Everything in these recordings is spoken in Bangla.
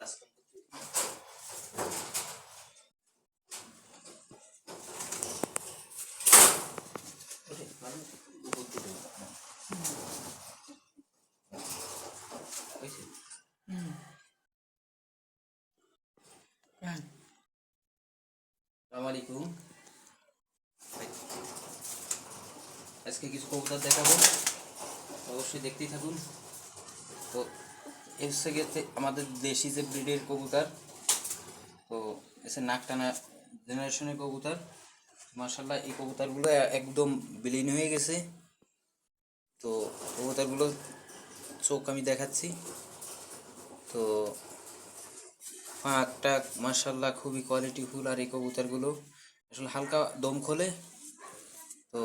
আসসালামু আলাইকুম। আজকে কিছু কবুতর দেখাবো, অবশ্যই দেখতেই থাকুন। তো এর হচ্ছে গিয়ে আমাদের দেশি যে ব্রিডের কবুতর, তো এসে নাক টানা জেনারেশনের কবুতর। মার্শাল্লাহ এই কবুতরগুলো একদম বিলীন হয়ে গেছে। তো কবুতরগুলো চোখ আমি দেখাচ্ছি। তো পাঁকটা মার্শাল্লাহ খুবই কোয়ালিটিফুল। আর এই কবুতরগুলো আসলে হালকা দম খোলে। তো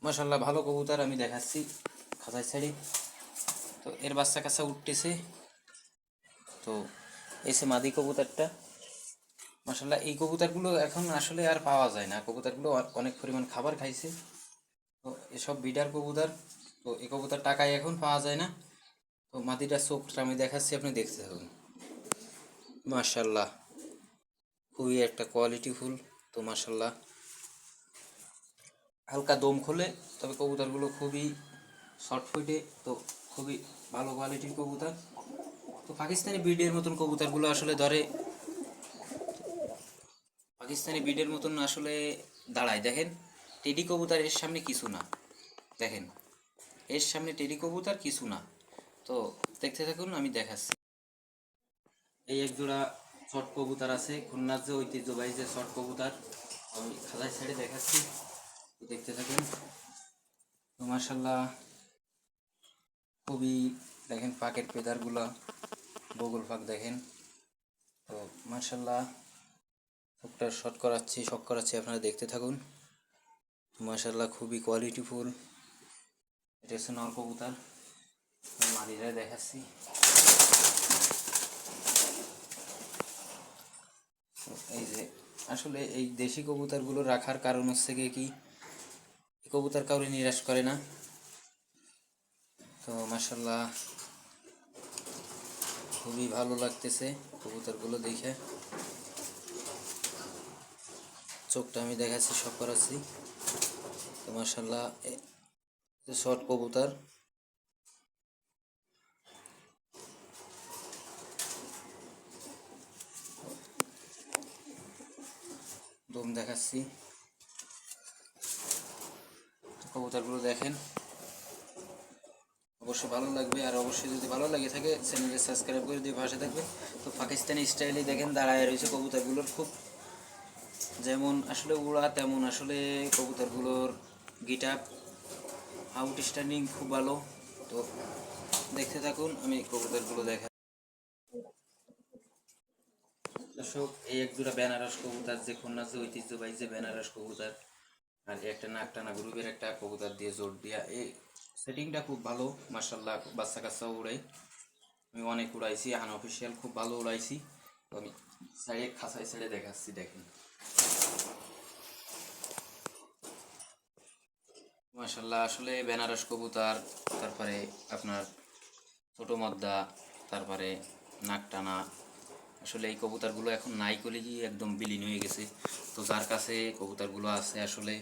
মাশাআল্লাহ ভালো কবুতর আমি দেখাচ্ছি খাঁচায় ছাড়ি। তো এর বাচ্চা কাচ্চা উঠতেছে। তো এসে মাদি কবুতরটা মাশাআল্লাহ এই কবুতরগুলো এখন আসলে আর পাওয়া যায় না। কবুতরগুলো অনেক পরিমাণ খাবার খাইছে। তো এসব বিডার কবুতর, তো এই কবুতর টাকায় এখন পাওয়া যায় না। তো মাদিটার চোখটা আমি দেখাচ্ছি, আপনি দেখতে থাকুন। মাশাআল্লাহ খুবই একটা কোয়ালিটিফুল। তো মাশাআল্লাহ হালকা দম খোলে, তবে কবুতরগুলো খুবই শর্ট ফুটে। তো খুবই ভালো কোয়ালিটির কবুতর। তো পাকিস্তানি ব্রিডের মতন কবুতরগুলো আসলে ধরে, পাকিস্তানি ব্রিডের মতন আসলে দাঁড়ায়। দেখেন টেডি কবুতর এর সামনে কিছু না, দেখেন এর সামনে টেডি কবুতর কিছু না। তো দেখতে থাকুন, আমি দেখাচ্ছি। এই এক জোড়া শর্ট কবুতর আছে, খুলনার যে ঐতিহ্যবাহী যে শর্ট কবুতর, আমি খাতায় ছেড়ে দেখাচ্ছি, দেখতে থাকুন। তো মাশাআল্লাহ খুবই, দেখেন পাকের পেদারগুলা, বগল পাক দেখেন। তো মাশাআল্লাহ চোখটা শর্ট করাচ্ছি, শক করাচ্ছি, আপনারা দেখতে থাকুন। মাশাআল্লাহ খুবই কোয়ালিটিফুল। এটা হচ্ছে নর কবুতর, মাদিরা দেখাচ্ছি। এই যে আসলে এই দেশি কবুতরগুলো রাখার কারণ হচ্ছে কি এই কবুতর কাউরে নিরাশ করে না। তো মাশাআল্লাহ খুবই ভালো লাগতেছে কবুতরগুলো দেখে। চোখটা আমি দেখাচ্ছি, শক করাচ্ছি। তো মাশাআল্লাহ শর্ট কবুতর। দম দেখাচ্ছি, কবুতরগুলো দেখেন। অবশ্যই ভালো লাগবে, আর অবশ্যই যদি ভালো লাগে থাকে চ্যানেলকে সাবস্ক্রাইব করে দিয়ে পাশে থাকবেন। তো পাকিস্তানি স্টাইলে দেখেন দাঁড়ায় রয়েছে কবুতরগুলোর, খুব যেমন আসলে উড়া তেমন আসলে কবুতরগুলোর গিটআপ আউটস্ট্যান্ডিং খুব ভালো। তো দেখতে থাকুন, আমি কবুতরগুলো দেখা। দর্শক এই এক দুটা বেনারস কবুতর, যে খুলনার যে ঐতিহ্যবাহী যে বেনারস কবুতর, আর একটা নাক টানা গ্রুপের একটা কবুতর দিয়ে জোর দিয়া, এই সেটিংটা খুব ভালো। মার্শাল্লাহ বাচ্চা কাচ্চাও উড়াই, আমি অনেক উড়াইছি, আনঅফিসিয়াল খুব ভালো উড়াইছি। তো আমি সাইডে খাঁচায় ছেড়ে দেখাচ্ছি, দেখেন মার্শাল্লাহ আসলে বেনারস কবুতর, তারপরে আপনার ছোটো মদ্দা, তারপরে নাক টানা, আসলে এই কবুতরগুলো এখন নাই করে গিয়ে একদম বিলীন হয়ে গেছে। তো যার কাছে কবুতরগুলো আছে আসলে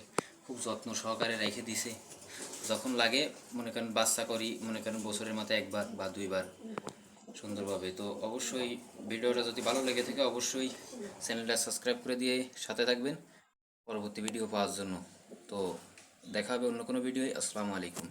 খুব যত্ন সহকারে রেখে দিছে। যখন লাগে মনে করেন বাচ্চা করি, মনে করেন বছরের মাথায় একবার বা দুইবার সুন্দরভাবে। তো অবশ্যই ভিডিওটা যদি ভালো লেগে থাকে অবশ্যই চ্যানেলটা সাবস্ক্রাইব করে দিয়ে সাথে থাকবেন পরবর্তী ভিডিও পাওয়ার জন্য। তো দেখা হবে অন্য কোনো ভিডিওয়। আসসালামু আলাইকুম।